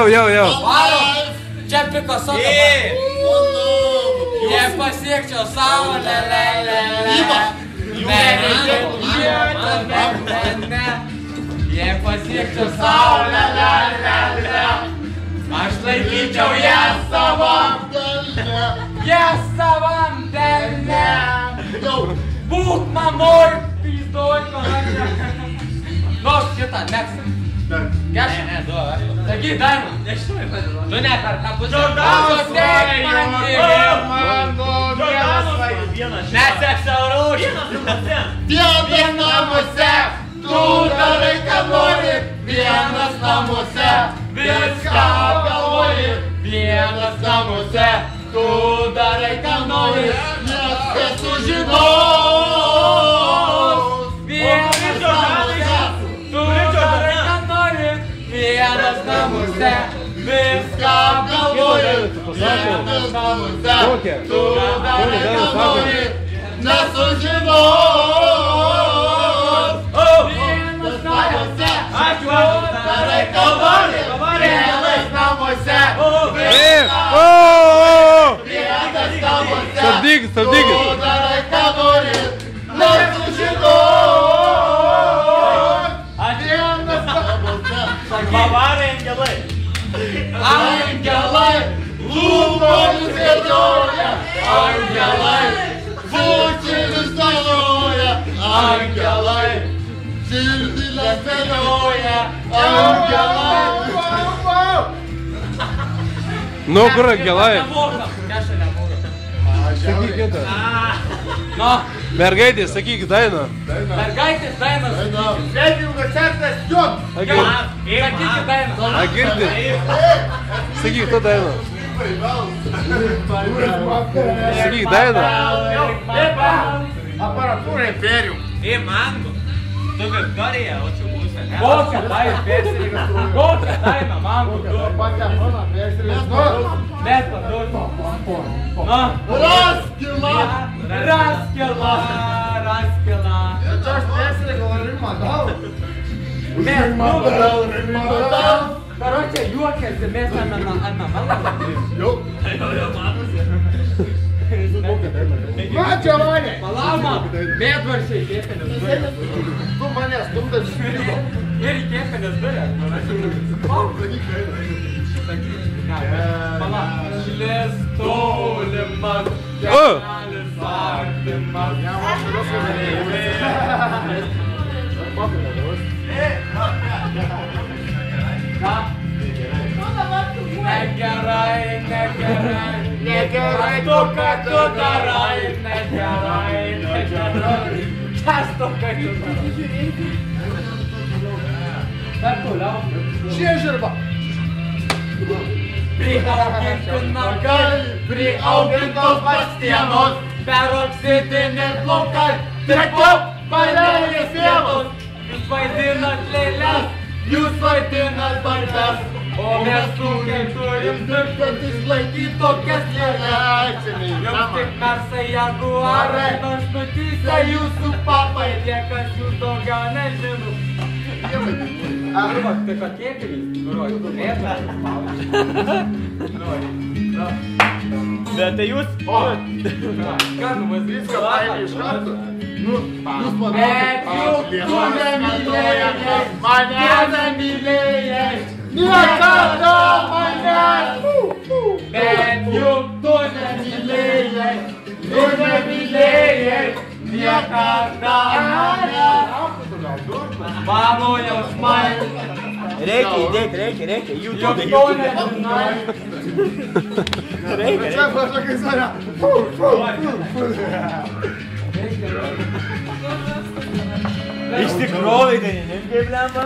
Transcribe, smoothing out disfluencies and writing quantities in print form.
Jau. Varom. Čia Picasso dabar. Jei pasiekčiau saulę, Jei pasiekčiau saulę, aš laikyčiau ją savam delne. Būk mamoj, pizdoj, kalandė. Nu, šitą, next. Gešim? Ne, du, aš. Saky, Daima. Nežinau, tu ne per ką pusę. Vienas namuose, tu darai ką nori. Vienas namuose, viską galvoji. Vienas namuose, tu darai ką nori. Nes sužinos. Vienas namuose, tu darai ką nori. Vienas namuose, viską galvoji. Vienas namuose, tu darai ką nori. Nesužinos. Vienas namuose, tu darai ką nori. Vienas namuose, vienas namuose, tu darai ką nori. Nesužinos. Vienas namuose. Pavarai angelai. Angelai, lūpomis vedžioja. Angelai, bučinius dainuoja. Angelai, širdilės vedžioja. Angelai. Nu, kur angelai? Nemokam. Keša nemokam. Sakyk kitą. Nu, Mergaitės, sakyk dainą. mergaitės dainas. Sveikinimų koncertas jum. Sakykit dainą. A girdi? Sakyk tą dainą. Sakyk dainą. Aparatūra Imperium. Mango. Tu Viktorija, o čia būsė, ne? Kokią dainą persiregistruoju? Kokią dainą, man būtų? Patefoną persiregistruoju. Mes paduosim. Nu. Raskila. Raskila. Čia aš persiregistruoju Rimadal. Mes Rimadal. Karočią juokiasi, mes ant malą. Jau. Va, čia mane. Palauma, medvaršiai kėpinės durės. Tu mane stumdas špildo. Ir kėpinės durės. Palauk. Šilės tolimas, kepelis artimas. Ką? Negerai. Negerai tu, ką tu darai. Negerai. Kas tu, ką tu darai? Dar toliau. Žiežirba. Priauginti nagai, priaugintos bastienos, peroksidinė plaukai, trekiau panelės sienos. Jūs vaidinat lėles, jūs vaidinat barbes, o mes ūkiai turim dirbtantis laikyti tokias lėles. Jums tik mersai jaguarai, nors nutysia jūsų papai, niekas jūs daugiau nežino. Arba, tai kad kėpinys, Bet tai jūs... Ką, nu, vas viską Paėmė iš karto. Bet juk tu nemylėjai, mane nemylėjai, niekada manęs. Bet juk tu nemylėjai, niekada manęs. Mano jausmai. Reikia įdėti, YouTube. Juk to nežinai. Reikia. Čia pašakai save. Iš tikrovai, tai ne kaip lemba.